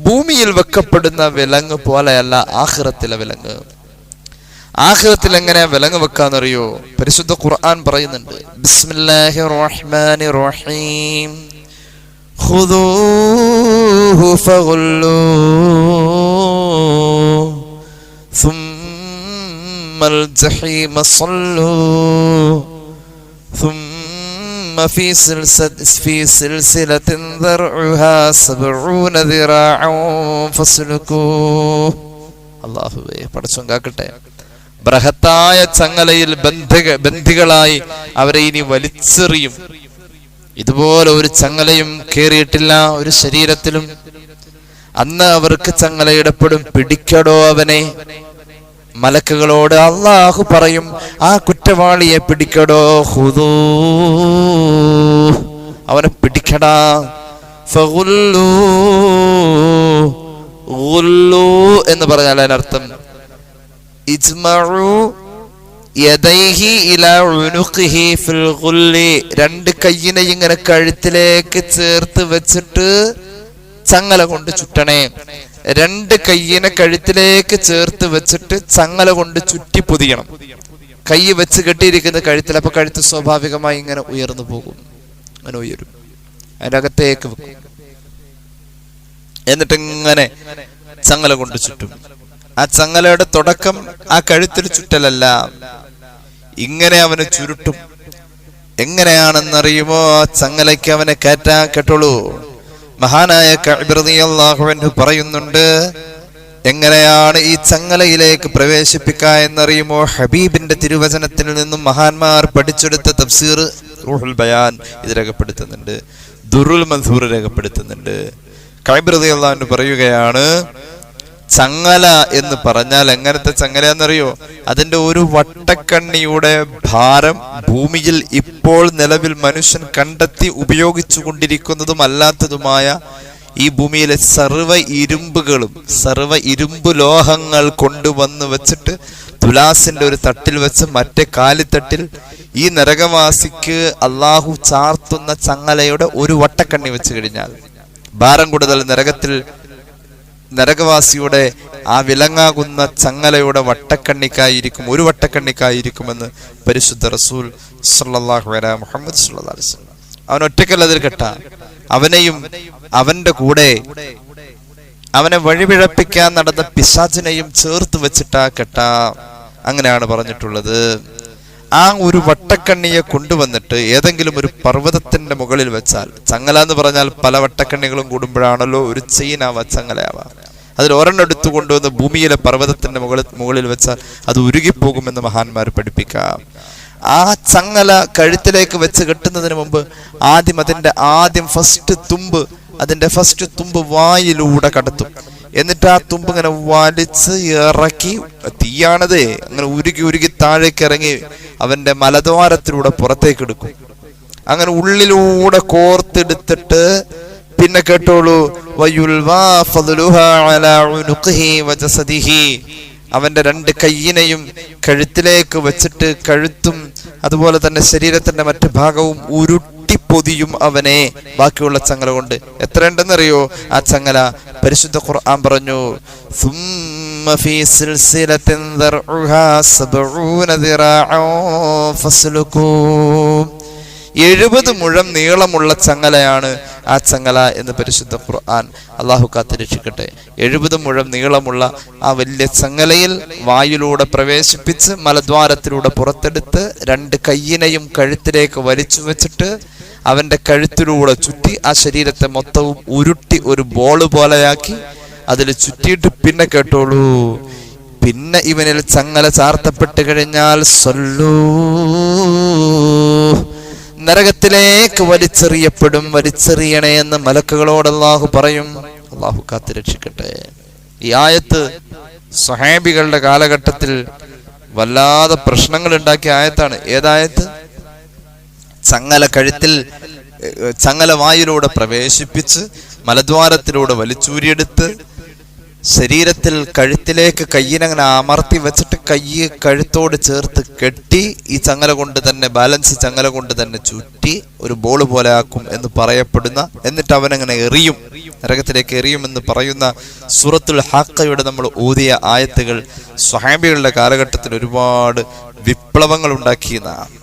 ഭൂമിയിൽ വെക്കപ്പെടുന്ന വിലങ്ങ് പോലെയല്ല ആഖിറത്തിലെ വിലങ്ങ്. ആഖിറത്തിൽ എങ്ങനെയാ വിലങ്ങ് വെക്കാന്നറിയോ? പരിശുദ്ധ ഖുർആൻ പറയുന്നുണ്ട്, ബിസ്മില്ലാഹിർ റഹ്മാനിർ റഹീം ഖുദൂഹു ഫഗുല്ലൂഹു സുമ്മൽ ജഹീമ സല്ലൂഹു സുമ്മ ഫീ സിൽസിലത്തിൻ ദർഉഹാ 70 ദിറാഅൻ ഫസ്ലുകൂഹു. അല്ലാഹുവേ, പടച്ചോൻ കാക്കട്ടെ. ബൃഹത്തായ ചങ്ങലയിൽ ബന്ധികളായി അവരെ ഇനി വലിച്ചെറിയും. ഇതുപോലെ ഒരു ചങ്ങലയും കേറിയിട്ടില്ല ഒരു ശരീരത്തിലും. അന്ന് അവർക്ക് ചങ്ങലയിടപ്പെടും, പിടിക്കടോ അവനെ. മലക്കുകളോട് അല്ലാഹു പറയും, ആ കുറ്റവാളിയെ പിടിക്കടോ, ഖുദൂ, അവനെ പിടിക്കടാ. ഫഗുല്ലൂ, ഗുല്ലൂ എന്ന് പറഞ്ഞാൽ അതിനർത്ഥം ഇജ്മഉ യദൈഹി ഇലാ ഉനുഖിഹി ഫിൽ ഗുല്ലി. 2 കൈയിനെ ഇങ്ങനെ കഴുത്തിലേക്ക് ചേർത്ത് വെച്ചിട്ട് ചങ്ങല കൊണ്ട് ചുറ്റണേ. 2 കൈയിനെ കഴുത്തിലേക്ക് ചേർത്ത് വെച്ചിട്ട് ചങ്ങല കൊണ്ട് ചുറ്റി പൊതിയണം. കൈ വെച്ച് കെട്ടിയിരിക്കുന്ന കഴുത്തിൽ. അപ്പൊ കഴുത്ത് സ്വാഭാവികമായി ഇങ്ങനെ ഉയർന്നു പോകും. അങ്ങനെ ഉയരും, അതിൻ്റെ അകത്തേക്ക് വെക്കും. എന്നിട്ട് ഇങ്ങനെ ചങ്ങല കൊണ്ട് ചുറ്റും. ആ ചങ്ങലയുടെ തുടക്കം ആ കഴുത്തിൽ ചുറ്റലല്ല, ഇങ്ങനെ അവന് ചുരുട്ടും. എങ്ങനെയാണെന്നറിയുമോ? ആ ചങ്ങലയ്ക്ക് അവനെ കേട്ടോളൂ. മഹാനായ കഅബ് റളിയല്ലാഹു അൻഹു പറയുന്നുണ്ട്, എങ്ങനെയാണ് ഈ ചങ്ങലയിലേക്ക് പ്രവേശിപ്പിക്കുക എന്നറിയുമോ? ഹബീബിന്റെ തിരുവചനത്തിൽ നിന്നും മഹാന്മാർ പഠിച്ചെടുത്ത തഫ്സീർ റൂഹുൽ ബയാൻ ഇത് രേഖപ്പെടുത്തുന്നുണ്ട്, ദുറുൽ മൻസൂർ രേഖപ്പെടുത്തുന്നുണ്ട്. കഅബ് റളിയല്ലാഹു അൻഹു പറയുകയാണ്, ചങ്ങല എന്ന് പറഞ്ഞാൽ എങ്ങനത്തെ ചങ്ങലയെന്നറിയോ? അതിന്റെ ഒരു വട്ടക്കണ്ണിയുടെ ഭാരം ഭൂമിയിൽ ഇപ്പോൾ നിലവിൽ മനുഷ്യൻ കണ്ടെത്തി ഉപയോഗിച്ചു കൊണ്ടിരിക്കുന്നതും അല്ലാത്തതുമായ ഈ ഭൂമിയിലെ സർവ്വ ഇരുമ്പ് ലോഹങ്ങൾ കൊണ്ടുവന്ന് വെച്ചിട്ട് തുലാസിന്റെ ഒരു തട്ടിൽ വെച്ച് മറ്റേ കാലിത്തട്ടിൽ ഈ നരകവാസിക്ക് അള്ളാഹു ചാർത്തുന്ന ചങ്ങലയുടെ ഒരു വട്ടക്കണ്ണി വെച്ച് കഴിഞ്ഞാൽ ഭാരം കൂടുതൽ നരകവാസിയുടെ ആ വിലങ്ങാകുന്ന ചങ്ങലയുടെ വട്ടക്കണ്ണിക്കായിരിക്കും, ഒരു വട്ടക്കണ്ണിക്കായിരിക്കുമെന്ന് പരിശുദ്ധ റസൂൽ സല്ലല്ലാഹു അലൈഹി മുഹമ്മദ് സല്ലല്ലാഹു അലൈഹി വസല്ലം. അവൻ ഒറ്റക്കല്ല അതിൽ കെട്ട, അവനെയും അവന്റെ കൂടെ അവനെ വഴിപിഴപ്പിക്കാൻ നടന്ന പിശാചിനെയും ചേർത്ത് വെച്ചിട്ടാ കെട്ട. അങ്ങനെയാണ് പറഞ്ഞിട്ടുള്ളത്. ആ ഒരു വട്ടക്കണ്ണിയെ കൊണ്ടുവന്നിട്ട് ഏതെങ്കിലും ഒരു പർവ്വതത്തിന്റെ മുകളിൽ വെച്ചാൽ, ചങ്ങല എന്ന് പറഞ്ഞാൽ പല വട്ടക്കണ്ണികളും കൂടുമ്പോഴാണല്ലോ ഒരു ചെയിനാവാ ചങ്ങലയാവാ. അതിൽ ഒരെണ്ണം എടുത്തു കൊണ്ടുവന്ന് ഭൂമിയിലെ പർവ്വതത്തിന്റെ മുകളിൽ വെച്ചാൽ അത് ഉരുകിപ്പോകുമെന്ന് മഹാന്മാർ പഠിപ്പിക്കാം. ആ ചങ്ങല കഴുത്തിലേക്ക് വെച്ച് കെട്ടുന്നതിന് മുമ്പ് അതിന്റെ ഫസ്റ്റ് തുമ്പ് വായിലൂടെ കടത്തും. എന്നിട്ട് ആ തുമ്പ് ഇങ്ങനെ വലിച്ച് ഇറക്കി, തീയാണത്, അങ്ങനെ ഉരുകി താഴേക്ക് ഇറങ്ങി അവന്റെ മലദ്വാരത്തിലൂടെ പുറത്തേക്ക് എടുക്കും. അങ്ങനെ ഉള്ളിലൂടെ കോർത്തെടുത്തിട്ട് പിന്നെ കേട്ടോളൂ, അവന്റെ 2 കൈയിനെയും കഴുത്തിലേക്ക് വെച്ചിട്ട് കഴുത്തും അതുപോലെ തന്നെ ശരീരത്തിന്റെ മറ്റു ഭാഗവും ഉരുട്ടിപ്പൊതിയും അവനെ ബാക്കിയുള്ള ചങ്ങല കൊണ്ട്. എത്ര ഉണ്ടെന്നറിയോ ആ ചങ്ങല? പരിശുദ്ധ ഖുർആൻ പറഞ്ഞു, 70 മുഴം നീളമുള്ള ചങ്ങലയാണ് ആ ചങ്ങല എന്ന് പരിശുദ്ധ ഖുർആൻ. അള്ളാഹു കാത്തിരക്ഷിക്കട്ടെ. 70 മുഴം നീളമുള്ള ആ വലിയ ചങ്ങലയിൽ വായിലൂടെ പ്രവേശിപ്പിച്ച് മലദ്വാരത്തിലൂടെ പുറത്തെടുത്ത് 2 കൈയിനെയും കഴുത്തിലേക്ക് വലിച്ചു വെച്ചിട്ട് അവന്റെ കഴുത്തിലൂടെ ചുറ്റി ആ ശരീരത്തെ മൊത്തവും ഉരുട്ടി ഒരു ബോള് പോലെയാക്കി അതിൽ ചുറ്റിയിട്ട് പിന്നെ കേട്ടോളൂ, പിന്നെ ഇവനിൽ ചങ്ങല ചാർത്തപ്പെട്ട് കഴിഞ്ഞാൽ സല്ലൂ, നരകത്തിലേക്ക് വലിച്ചെറിയപ്പെടും, വലിച്ചെറിയണേ എന്ന് മലക്കുകളോട് അല്ലാഹു പറയും. അല്ലാഹു കാത്തുരക്ഷിക്കട്ടെ. ഈ ആയത്ത് സ്വഹാബികളുടെ കാലഘട്ടത്തിൽ വല്ലാതെ പ്രശ്നങ്ങൾ ഉണ്ടാക്കിയ ആയത്താണ്. ഏതായത്ത്? ചങ്ങല കഴുത്തിൽ, ചങ്ങല വായിലൂടെ പ്രവേശിപ്പിച്ച് മലദ്വാരത്തിലൂടെ വലിച്ചൂരിയെടുത്ത് ശരീരത്തിൽ കഴുത്തിലേക്ക് കയ്യിനങ്ങനെ അമർത്തി വെച്ചിട്ട് കയ്യ് കഴുത്തോട് ചേർത്ത് കെട്ടി ഈ ചങ്ങല കൊണ്ട് തന്നെ, ബാലൻസ് ചങ്ങല കൊണ്ട് തന്നെ ചുറ്റി ഒരു ബോൾ പോലെ ആക്കും എന്ന് പറയപ്പെടുന്ന, എന്നിട്ട് അവനങ്ങനെ എറിയും, നരകത്തിലേക്ക് എറിയുമെന്ന് പറയുന്ന സൂറത്തുൽ ഹാഖയുടെ നമ്മൾ ഓതിയ ആയത്തുകൾ സ്വഹാബികളുടെ കാലഘട്ടത്തിൽ ഒരുപാട് വിപ്ലവങ്ങൾ ഉണ്ടാക്കിയെന്നാണ്.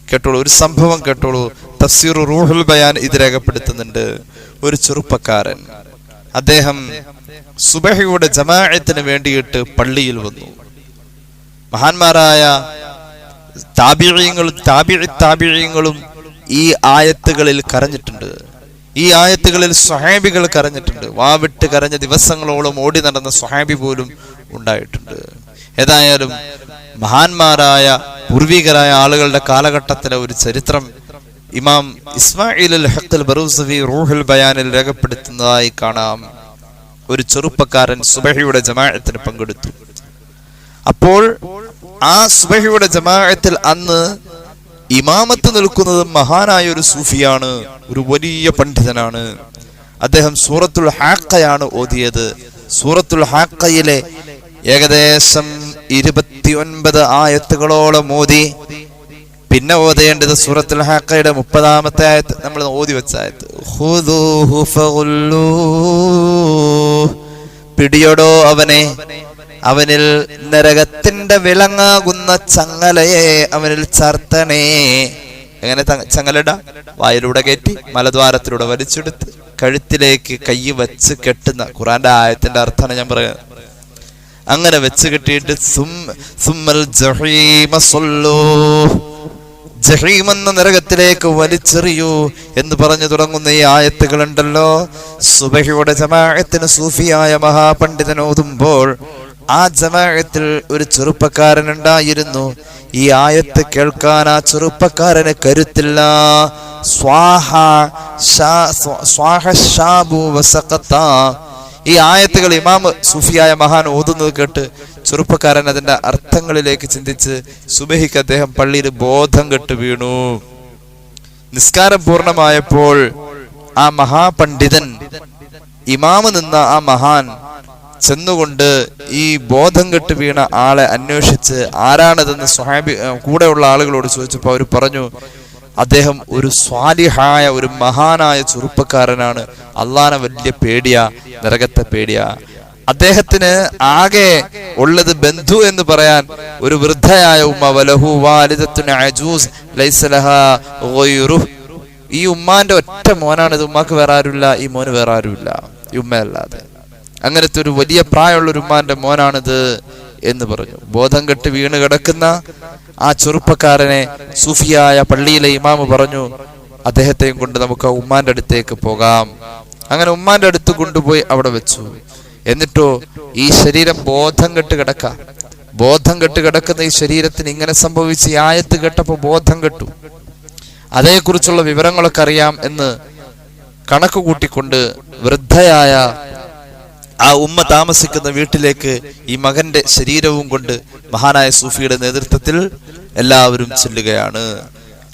കേട്ടോളൂ, ഒരു സംഭവം കേട്ടോളൂ. തഫ്സീർ റൂഹുൽ ബയാൻ ഇത് രേഖപ്പെടുത്തുന്നുണ്ട്. ഒരു ചെറുപ്പക്കാരൻ, അദ്ദേഹം സുബഹിയുടെ ജമാഅത്തിന് വേണ്ടിയിട്ട് പള്ളിയിൽ വന്നു. മഹാന്മാരായ താബിഈങ്ങളും ഈ ആയത്തുകളിൽ കരഞ്ഞിട്ടുണ്ട്. ഈ ആയത്തുകളിൽ സ്വഹാബികൾ കരഞ്ഞിട്ടുണ്ട്. വാവിട്ട് കരഞ്ഞ ദിവസങ്ങളോളം ഓടി നടന്ന സ്വഹാബി പോലും ഉണ്ടായിട്ടുണ്ട്. ഏതായാലും മഹാന്മാരായ പൂർവികരായ ആളുകളുടെ കാലഘട്ടത്തിലെ ഒരു ചരിത്രം ഇമാം ഇസ്മായിൽ അൽ ഹഖ് അൽ ബറൂസവി റൂഹുൽ ബയാനിൽ രേഖപ്പെടുത്തുന്നതായി കാണാം. ഒരു ചെറുപ്പക്കാരൻ സുബഹിയുടെ ജമാഅത്തിന് പങ്കെടുത്തു. അപ്പോൾ ആ സുബഹിയുടെ ജമാഅത്തിൽ അന്ന് ഇമാമത്ത് നിൽക്കുന്നത് മഹാനായ ഒരു സൂഫിയാണ്, ഒരു വലിയ പണ്ഡിതനാണ്. അദ്ദേഹം സൂറത്തുൽ ഹാഖയാണ് ഓതിയത്. സൂറത്തുൽ ഹാഖയിലെ ഏകദേശം 29 ആയത്തുകളോളം ഓതി. പിന്നെ ഓതേണ്ടത് സൂറത്തുൽ ഹാഖയുടെ 30-ാമത്തെ ആയത്ത്, നമ്മൾ ഓതി വെച്ച ആയത്ത്. ഖുദൂഹു ഫഗുല്ലൂ, പിടിയോടോ അവനെ, അവനിൽ നരകത്തിന്റെ വിലങ്ങാകുന്ന ചങ്ങലയെ അവനിൽ ചാർത്തണേ. എങ്ങനെ ചങ്ങലട? വായിലൂടെ കയറ്റി മലദ്വാരത്തിലൂടെ വലിച്ചെടുത്ത് കഴുത്തിലേക്ക് കൈ വെച്ച് കെട്ടുന്ന ഖുർആന്റെ ആയത്തിന്റെ അർത്ഥമാണ് ഞാൻ പറയുന്നത്. അങ്ങനെ വെച്ച് കെട്ടിയിട്ട് സുമ്മൽ ജഹീമ സല്ലൂ, ജഹീം എന്ന നരകത്തിലേക്ക് വലിച്ചെറിയൂ എന്ന് പറഞ്ഞു തുടങ്ങുന്ന ഈ ആയത്തുകളുണ്ടല്ലോ. സുബഹിയുടെ ജമാഅത്തിന് സൂഫിയായ മഹാപണ്ഡിതൻ ഓതുമ്പോൾ ആ ജമാഅത്തിൽ ഒരു ചെറുപ്പക്കാരൻ ഉണ്ടായിരുന്നു. ഈ ആയത്ത് കേൾക്കാൻ ആ ചെറുപ്പക്കാരന് കരുത്തില്ല. ഈ ആയത്തുകൾ ഇമാം സൂഫിയായ മഹാൻ ഓതുന്നത് കേട്ട് ചെറുപ്പക്കാരൻ അതിന്റെ അർത്ഥങ്ങളിലേക്ക് ചിന്തിച്ച് സുബഹിക്ക് അദ്ദേഹം പള്ളിയിൽ ബോധം കെട്ട് വീണു. നിസ്കാരം പൂർണ്ണമായപ്പോൾ ആ മഹാപണ്ഡിതൻ, ഇമാമ് നിന്ന ആ മഹാൻ ചെന്നുകൊണ്ട് ഈ ബോധം കെട്ട് വീണ ആളെ അന്വേഷിച്ച് ആരാണതെന്ന് സ്വഹാബി കൂടെയുള്ള ആളുകളോട് ചോദിച്ചപ്പോൾ അവർ പറഞ്ഞു, അദ്ദേഹം ഒരു സ്വാലിഹായ, ഒരു മഹാനായ ചെറുപ്പക്കാരനാണ്. അള്ളാനെ വലിയ പേടിയാ, നരകത്തെ പേടിയാ. അദ്ദേഹത്തിന് ആകെ ഉള്ളത് ബന്ധു എന്ന് പറയാൻ ഒരു വൃദ്ധയായ ഉമ്മ. വലഹു വാലിദത്തുൻ അജൂസ് ലൈസ ലഹാ ഗൈറുഹു. ഈ ഉമ്മാന്റെ ഒറ്റ മോനാണിത്. ഉമ്മാക്ക് വേറെ ആരുമില്ല, ഈ മോന് വേറെ ആരുമില്ല, ഈ ഉമ്മയല്ലാതെ. അങ്ങനത്തെ ഒരു വലിയ പ്രായമുള്ള ഒരു ഉമ്മാന്റെ മോനാണിത് എന്ന് പറഞ്ഞു. ബോധം കെട്ട് വീണ് കിടക്കുന്ന ആ ചെറുപ്പക്കാരനെ സൂഫിയായ പള്ളിയിലെ ഇമാമ് പറഞ്ഞു, അദ്ദേഹത്തെയും കൊണ്ട് നമുക്ക് ഉമ്മാന്റെ അടുത്തേക്ക് പോകാം. അങ്ങനെ ഉമ്മാന്റെ അടുത്ത് കൊണ്ടുപോയി അവിടെ വെച്ചു. എന്നിട്ടോ ഈ ശരീരം ബോധം കെട്ട് കിടക്കുന്ന ഈ ശരീരത്തിന് ഇങ്ങനെ സംഭവിച്ച് ഈ ആയത്ത് കേട്ടപ്പോ ബോധം കെട്ടു. അതേക്കുറിച്ചുള്ള വിവരങ്ങളൊക്കെ അറിയാം എന്ന് കണക്ക് കൂട്ടിക്കൊണ്ട് വൃദ്ധയായ ആ ഉമ്മ താമസിക്കുന്ന വീട്ടിലേക്ക് ഈ മകന്റെ ശരീരവും കൊണ്ട് മഹാനായ സൂഫിയുടെ നേതൃത്വത്തിൽ എല്ലാവരും ചെല്ലുകയാണ്.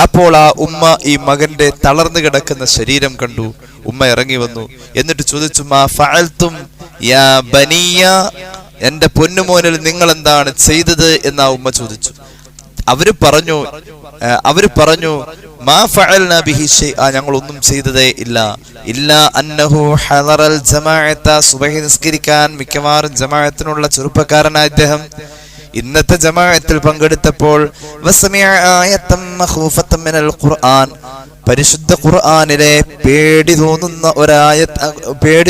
അപ്പോൾ ആ ഉമ്മ ഈ മകന്റെ തളർന്നു കിടക്കുന്ന ശരീരം കണ്ടു. ഉമ്മ ഇറങ്ങി വന്നു. എന്നിട്ട് ചോദിച്ചു, മാ ഫഅൽതും യാ ബനിയ, എന്റെ പൊന്നുമോനിൽ നിങ്ങൾ എന്താണ് ചെയ്തത് എന്ന് ആ ഉമ്മ ചോദിച്ചു. അവര് പറഞ്ഞു മാ ഫഅൽനാ ബിഹി ശൈഅ, ഞങ്ങൾ ഒന്നും ചെയ്തതേ ഇല്ല. ഇല്ലാ അന്നഹു ഹദറൽ ജമാഅത, സുബഹി നിസ്കരിക്കാൻ മിക്കവാറും ജമാഅത്തിനുള്ള ചെറുപ്പക്കാരനായ ഇദ്ദേഹം ഇന്നത്തെ ജമാഅത്തിൽ പങ്കെടുത്തപ്പോൾ വസമിഅ ആയതൻ മഖൂഫതൻ മിനൽ ഖുർആൻ, പരിശുദ്ധ ഖുർആനിലെ പേടി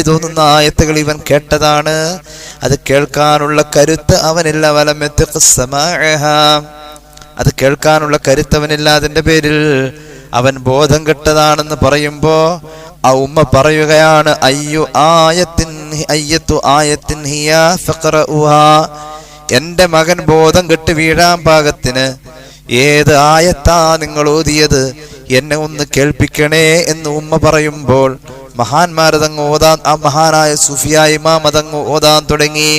തോന്നുന്ന ആയത്തുകൾ ഇവൻ കേട്ടതാണ്. അത് കേൾക്കാനുള്ള കരുത്ത് അവനില്ല. വലം യതഖസമഅഹ, അത് കേൾക്കാനുള്ള കരുത്തവനില്ല. അതിന്റെ പേരിൽ അവൻ ബോധം കെട്ടതാണെന്ന് പറയുമ്പോ ആ ഉമ്മ പറയുകയാണ്, അയ്യത്തു ആയത്തിൻ ഹിയ ഫഖറഉഹാ, എന്റെ മകൻ ബോധം കെട്ട് വീഴാൻ പാകത്തിന് ഏത് ആയത്താ നിങ്ങൾ ഓതിയത്, എന്നെ ഒന്ന് കേൾപ്പിക്കണേ എന്ന് ഉമ്മ പറയുമ്പോൾ മഹാന്മാരതങ്ങ് ഓതാൻ, ആ മഹാനായ സൂഫിയായ ഇമാം അതങ്ങ് ഓതാൻ തുടങ്ങി.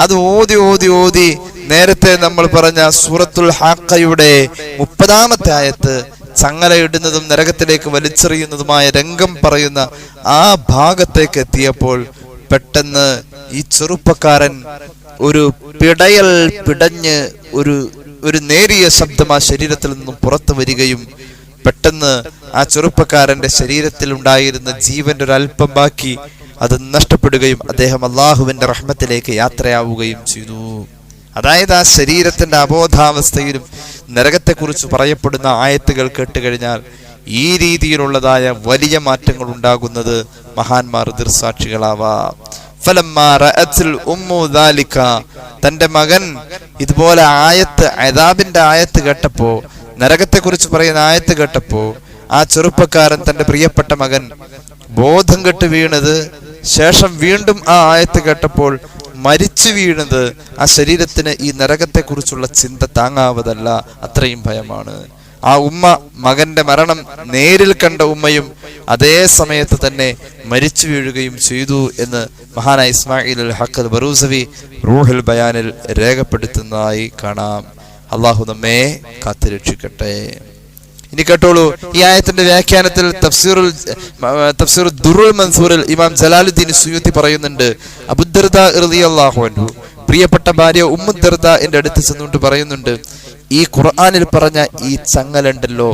അത് ഓതി ഓതി ഓതി നേരത്തെ നമ്മൾ പറഞ്ഞ സൂറത്തുൽ ഹാഖയുടെ 30-ാമത്തെ ആയത്ത്, ചങ്ങലയിടുന്നതും നരകത്തിലേക്ക് വലിച്ചെറിയുന്നതുമായ രംഗം പറയുന്ന ആ ഭാഗത്തേക്ക് എത്തിയപ്പോൾ പെട്ടെന്ന് ഈ ചെറുപ്പക്കാരൻ ഒരു പിടയൽ പിടഞ്ഞ് ഒരു നേരിയ ശബ്ദം ആ ശരീരത്തിൽ നിന്നും പുറത്തു വരികയും പെട്ടെന്ന് ആ ചെറുപ്പക്കാരന്റെ ശരീരത്തിൽ ഉണ്ടായിരുന്ന ജീവന്റെ ഒരു അല്പം ബാക്കി അത് നഷ്ടപ്പെടുകയും അദ്ദേഹം അള്ളാഹുവിന്റെ റഹ്മത്തിലേക്ക് യാത്രയാവുകയും ചെയ്തു. അതായത് ആ ശരീരത്തിന്റെ അബോധാവസ്ഥയിലും നരകത്തെക്കുറിച്ച് പറയപ്പെടുന്ന ആയത്തുകൾ കേട്ടുകഴിഞ്ഞാൽ ഈ രീതിയിലുള്ളതായ വലിയ മാറ്റങ്ങൾ ഉണ്ടാകുന്നത് മഹാന്മാർ ദൃസാക്ഷികളാവാം. തന്റെ മകൻ ഇതുപോലെ ആയത്ത്, അദാബിന്റെ ആയത്ത് കേട്ടപ്പോ, നരകത്തെക്കുറിച്ച് പറയുന്ന ആയത്ത് കേട്ടപ്പോ ആ ചെറുപ്പക്കാരൻ തന്റെ പ്രിയപ്പെട്ട മകൻ ബോധം കെട്ട് വീണത് ശേഷം വീണ്ടും ആ ആയത്ത് കേട്ടപ്പോൾ മരിച്ചു വീണത് ആ ശരീരത്തിന് ഈ നരകത്തെക്കുറിച്ചുള്ള ചിന്ത താങ്ങാവതല്ല, അത്രയും ഭയമാണ്. ആ ഉമ്മ മകന്റെ മരണം നേരിൽ കണ്ട ഉമ്മയും അതേ സമയത്ത് തന്നെ മരിച്ചു വീഴുകയും ചെയ്തു എന്ന് മഹാനായ ഇസ്മായിൽ അൽ ഹഖ് അൽ ബറൂസവി റൂഹുൽ ബയാനിൽ രേഖപ്പെടുത്തുന്നതായി കാണാം. അള്ളാഹു നമ്മെ കാത്തുരക്ഷിക്കട്ടെ. ഇനി കേട്ടോളൂ, ഈ ആയത്തിന്റെ വ്യാഖ്യാനത്തിൽ തഫ്സീർ ദുറുൽ മൻസൂറിൽ ഇമാം ജലാലുദ്ദീൻ സുയൂത്തി പറയുന്നുണ്ട്, അബൂദർദാ റളിയല്ലാഹു അൻഹു പ്രിയപ്പെട്ട ഭാര്യ ഉമ്മു ദർദാന്റെ അടുത്ത് ചെന്നുകൊണ്ട് പറയുന്നുണ്ട്, ഈ ഖുർആനിൽ പറഞ്ഞ ഈ ചങ്ങലുണ്ടല്ലോ,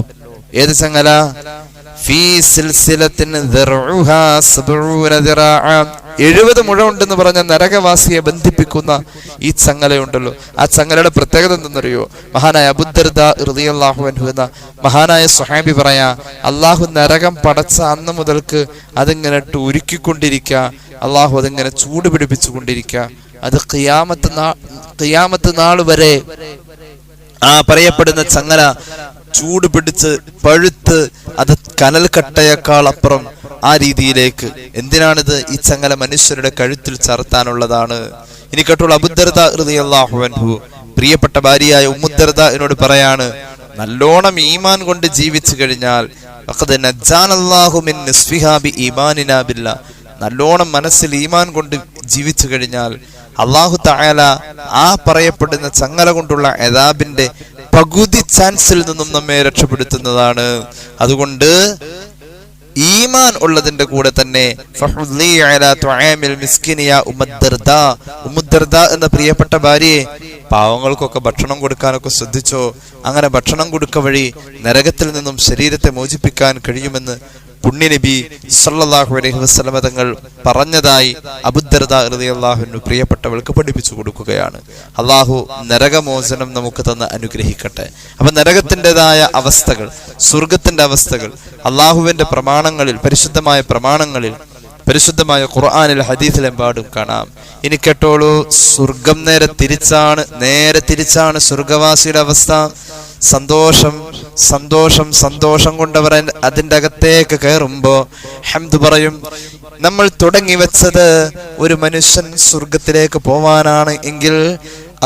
ഏത് ചങ്ങല? ഫീ സിൽസിലത്തിൻ ദർഉഹാ 70 ദിറാഅ, 70 മുഴ ഉണ്ടെന്ന് പറഞ്ഞ നരകവാസിയെ ബന്ധിപ്പിക്കുന്ന ഈ ചങ്ങലയുണ്ടല്ലോ, ആ ചങ്ങലയുടെ പ്രത്യേകത എന്തെന്നറിയോ? മഹാനായ അബൂദർദാ റളിയല്ലാഹു അൻഹു എന്ന മഹാനായ സ്വഹാബി പറയാ, അള്ളാഹു നരകം പടച്ച അന്ന് മുതൽക്ക് അതിങ്ങനെ ഉരുക്കിക്കൊണ്ടിരിക്കുക, അള്ളാഹു അതിങ്ങനെ ചൂട് പിടിപ്പിച്ചുകൊണ്ടിരിക്കുക, അത് ഖിയാമത്ത് നാൾ വരെ ആ പറയപ്പെടുന്ന ചങ്ങല ചൂട് പിടിച്ച് പഴുത്ത് അത് കനൽ കട്ടയേക്കാൾ അപ്പുറം ആ രീതിയിലേക്ക്. എന്തിനാണിത്? ഈ ചങ്ങല മനുഷ്യരുടെ കഴുത്തിൽ ചാർത്താനുള്ളതാണ്. ഇനി കേട്ടോളൂ, അബൂദർദാ റളിയല്ലാഹു അൻഹു പ്രിയപ്പെട്ട ഭാര്യയായ ഉമ്മു ദർദാ എന്നോട് പറയാണ്, നല്ലോണം ഈമാൻ കൊണ്ട് ജീവിച്ചു കഴിഞ്ഞാൽ ഖദ് നജ്ജാനല്ലാഹു മിൻ നിസ്ഫിഹാ ബി ഈമാനിനാ ബില്ലാഹ്, നല്ലോണം മനസ്സിൽ ഈമാൻ കൊണ്ട് ജീവിച്ചു കഴിഞ്ഞാൽ അല്ലാഹു തആല ആ പറയപ്പെടുന്ന ചങ്ങല കൊണ്ടുള്ള അദാബിന്റെ പകുതി ചാൻസിൽ നിന്നും നമ്മെ രക്ഷപ്പെടുത്തുന്നതാണ്. അതുകൊണ്ട് ഈമാൻ ഉള്ളതിന്റെ കൂടെ തന്നെ ഉമ്മു ദർദാ എന്ന പ്രിയപ്പെട്ട ഭാര്യയെ പാവങ്ങൾക്കൊക്കെ ഭക്ഷണം കൊടുക്കാനൊക്കെ ശ്രദ്ധിച്ചോ. അങ്ങനെ ഭക്ഷണം കൊടുക്ക വഴി നരകത്തിൽ നിന്നും ശരീരത്തെ മോചിപ്പിക്കാൻ കഴിയുമെന്ന് പുണ്യനബി സല്ലല്ലാഹു അലൈഹി വസല്ലം തങ്ങൾ പറഞ്ഞതായി അബൂദർദാ റളിയല്ലാഹു അൻഹു പ്രിയപ്പെട്ടവൾക്ക് പഠിപ്പിച്ചു കൊടുക്കുകയാണ്. അള്ളാഹു നരകമോചനം നമുക്ക് തന്ന് അനുഗ്രഹിക്കട്ടെ. അപ്പൊ നരകത്തിൻ്റെതായ അവസ്ഥകൾ, സ്വർഗത്തിന്റെ അവസ്ഥകൾ അള്ളാഹുവിന്റെ പ്രമാണങ്ങളിൽ, പരിശുദ്ധമായ പ്രമാണങ്ങളിൽ, പരിശുദ്ധമായ ഖുർആനിൽ ഹദീസിലെമ്പാടും കാണാം. ഇനി കേട്ടോളൂ, സ്വർഗം നേരെ തിരിച്ചാണ് സ്വർഗവാസിയുടെ അവസ്ഥ. സന്തോഷം സന്തോഷം സന്തോഷം കൊണ്ടവർ അതിൻ്റെ അകത്തേക്ക് കയറുമ്പോ ഹംദ് പറയും. നമ്മൾ തുടങ്ങി വെച്ചത് ഒരു മനുഷ്യൻ സ്വർഗത്തിലേക്ക് പോവാനാണ് എങ്കിൽ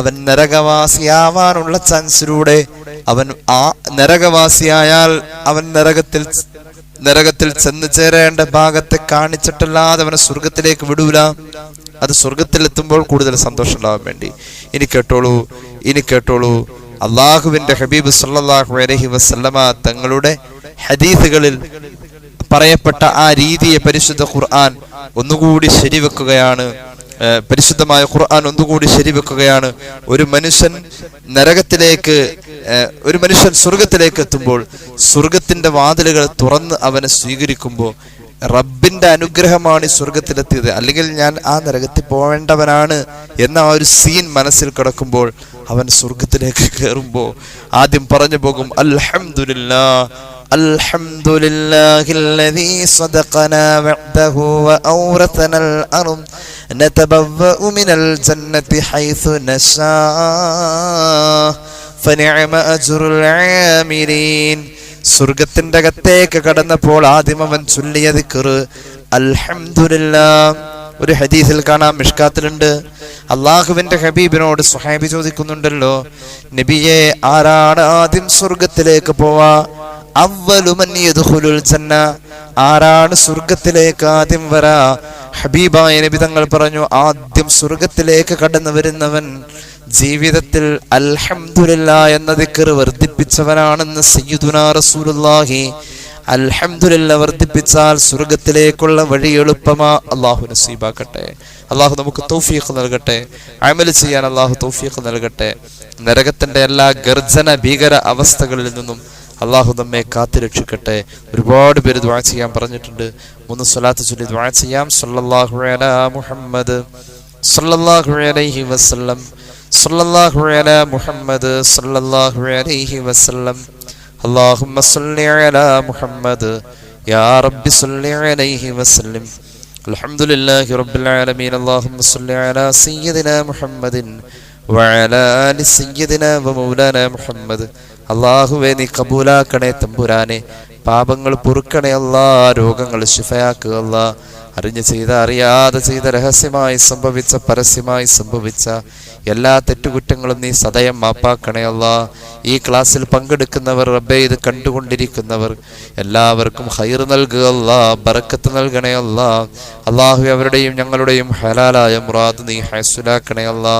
അവൻ നരകവാസിയാവാനുള്ള ചാൻസിലൂടെ അവൻ ആ നരകവാസിയായാൽ അവൻ നരകത്തിൽ ചെന്ന് ചേരേണ്ട ഭാഗത്തെ കാണിച്ചിട്ടല്ലാതെ അവനെ സ്വർഗത്തിലേക്ക് വിടൂല. അത് സ്വർഗത്തിലെത്തുമ്പോൾ കൂടുതൽ സന്തോഷം ഉണ്ടാവാൻ വേണ്ടി. ഇനി കേട്ടോളൂ അള്ളാഹുവിന്റെ ഹബീബ് സല്ലല്ലാഹു അലൈഹി വസല്ലമ തങ്ങളുടെ ഹദീസുകളിൽ പറയപ്പെട്ട ആ രീതിയെ പരിശുദ്ധ ഖുർആൻ ഒന്നുകൂടി ശരിവെക്കുകയാണ്. പരിശുദ്ധമായ ഖുർആൻ ഒന്നുകൂടി ശരിവെക്കുകയാണ്. ഒരു മനുഷ്യൻ സ്വർഗത്തിലേക്ക് എത്തുമ്പോൾ സ്വർഗത്തിന്റെ വാതിലുകൾ തുറന്ന് അവനെ സ്വീകരിക്കുമ്പോൾ റബ്ബിന്റെ അനുഗ്രഹമാണ് ഈ സ്വർഗത്തിലെത്തിയത്, അല്ലെങ്കിൽ ഞാൻ ആ നരകത്തിൽ പോവേണ്ടവനാണ് എന്ന ആ ഒരു സീൻ മനസ്സിൽ കിടക്കുമ്പോൾ അവൻ സ്വർഗത്തിലേക്ക് കയറുമ്പോൾ ആദ്യം പറഞ്ഞു പോകും, അൽഹംദുലില്ലാഹില്ലദീ സദഖനാ വഅദഹു വഔറതനൽ അർദ് നതബവ്വഉ മിനൽ ജന്നതി ഹൈസു നശാ ഫനിഅമ അജ്റുൽ ആമിലീൻ. സ്വർഗത്തിന്റെ അകത്തേക്ക് കടന്നപ്പോൾ ആദ്യം അവൻ ചൊല്ലിയ ദിക്ർ അൽഹംദുലില്ലാഹ്, ഒരു ഹദീസിൽ കാണാം, മിഷ്കാത്തിലുണ്ട്, അള്ളാഹുവിന്റെ ഹബീബിനോട് സ്വഹാബി ചോദിക്കുന്നുണ്ടല്ലോ, നബിയെ, ആരാണ് ആദ്യം സ്വർഗത്തിലേക്ക് പോവാ? അവ്വലു മൻ യദ്ഖുലുൽ ജന്ന, ആരാണ് സ്വർഗത്തിലേക്ക് ആദ്യം വരാ? ഹബീബായ നബി തങ്ങൾ പറഞ്ഞു, ആദ്യം സ്വർഗത്തിലേക്ക് കടന്നു വരുന്നവൻ ജീവിതത്തിൽ അൽഹംദുലില്ലാഹ് എന്ന ദിക്ർ വർദ്ധിപ്പിച്ചവനാണെന്ന് സയ്യിദുനാ റസൂലുള്ളാഹി. അൽഹംദുലില്ലാഹ് വർദ്ധിപ്പിച്ചാൽ സ്വർഗത്തിലേക്കുള്ള വഴി എളുപ്പമാ. അള്ളാഹു നസീബാക്കട്ടെ. അള്ളാഹു നമുക്ക് തൗഫീഖ് നൽകട്ടെ. അമൽ ചെയ്യാൻ അള്ളാഹു തൗഫീഖ് നൽകട്ടെ. നരകത്തിന്റെ എല്ലാ ഗർജന ഭീകര അവസ്ഥകളിൽ നിന്നും അള്ളാഹു നമ്മെ കാത്തുരക്ഷിക്കട്ടെ. ഒരുപാട് പേര് ദുആ ചെയ്യാൻ പറഞ്ഞിട്ടുണ്ട്. 3 സ്വലാത്ത് ചൊല്ലി ദുആ ചെയ്യാം. സല്ലല്ലാഹു അലാ മുഹമ്മദ് സല്ലല്ലാഹു അലൈഹി വസല്ലം, സല്ലല്ലാഹു അലാ മുഹമ്മദ് സല്ലല്ലാഹു അലൈഹി വസല്ലം, اللهم صل على محمد يا رب صل عليه وسلم. الحمد لله رب العالمين. اللهم صل على سيدنا محمد وعلى آل سيدنا ومولانا محمد. അല്ലാഹുവേ, നീ കബൂലാക്കണേ തമ്പുരാനെ. പാപങ്ങൾ പൊറുക്കണേ അല്ലാ. രോഗങ്ങൾ ശിഫയാക്കുക അല്ലാ. അറിഞ്ഞു ചെയ്ത, അറിയാതെ ചെയ്ത, രഹസ്യമായി സംഭവിച്ച, പരസ്യമായി സംഭവിച്ച എല്ലാ തെറ്റുകുറ്റങ്ങളും നീ സദയം മാപ്പാക്കണേ അല്ലാ. ഈ ക്ലാസ്സിൽ പങ്കെടുക്കുന്നവർ, റബ്ബേ, ഇത് കണ്ടുകൊണ്ടിരിക്കുന്നവർ എല്ലാവർക്കും ഖൈർ നൽകുക അല്ലാ. ബറക്കത്ത് നൽകണേ അല്ലാ. അല്ലാഹു, അവരുടെയും ഞങ്ങളുടെയും ഹലാലായ മുറാദ് നീ ഹൈസുലാക്കണേ അല്ലാ.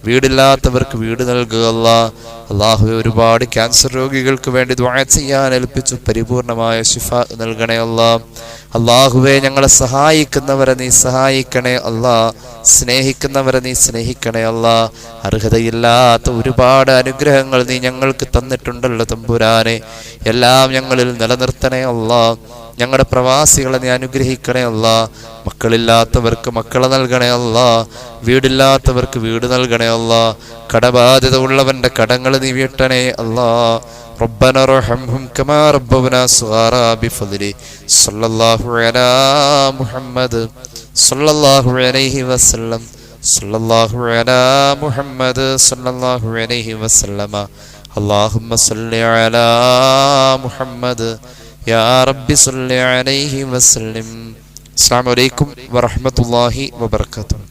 വീടില്ലാത്തവർക്ക് വീട് നൽകുക അല്ലാ. അല്ലാഹു, ഒരുപാട് ക്യാൻസർ രോഗികൾക്ക് വേണ്ടി ദുആ ചെയ്യാൻ ഏൽപ്പിച്ചു. പരിപൂർണമായ ശിഫ നൽകണേ അല്ലാ. അല്ലാഹുവേ, ഞങ്ങളെ സഹായിക്കുന്നവരെ നീ സഹായിക്കണേ അല്ലാ. സ്നേഹിക്കുന്നവരെ നീ സ്നേഹിക്കണേ അല്ലാ. അർഹതയില്ലാത്ത ഒരുപാട് അനുഗ്രഹങ്ങൾ നീ ഞങ്ങൾക്ക് തന്നിട്ടുണ്ടല്ലോ തമ്പുരാനെ. എല്ലാം ഞങ്ങളിൽ നിലനിർത്തണേ അല്ലാ. ഞങ്ങളുടെ പ്രവാസികളെ നീ അനുഗ്രഹിക്കണേ അല്ലാ. മക്കളില്ലാത്തവർക്ക് മക്കളെ നൽകണേ അല്ലാ. വീടില്ലാത്തവർക്ക് വീട് നൽകണേ അല്ലാ. കടബാധ്യത ഉള്ളവന്റെ കടങ്ങൾ നീ വീട്ടണേ അല്ലാ. ربنا ارحمهم كما ربونا صغارا بفضله صلى الله على محمد صلى الله عليه وسلم صلى الله على محمد صلى الله عليه وسلم اللهم صل على محمد يا رب صل عليه وسلم. السلام عليكم ورحمة الله وبركاته.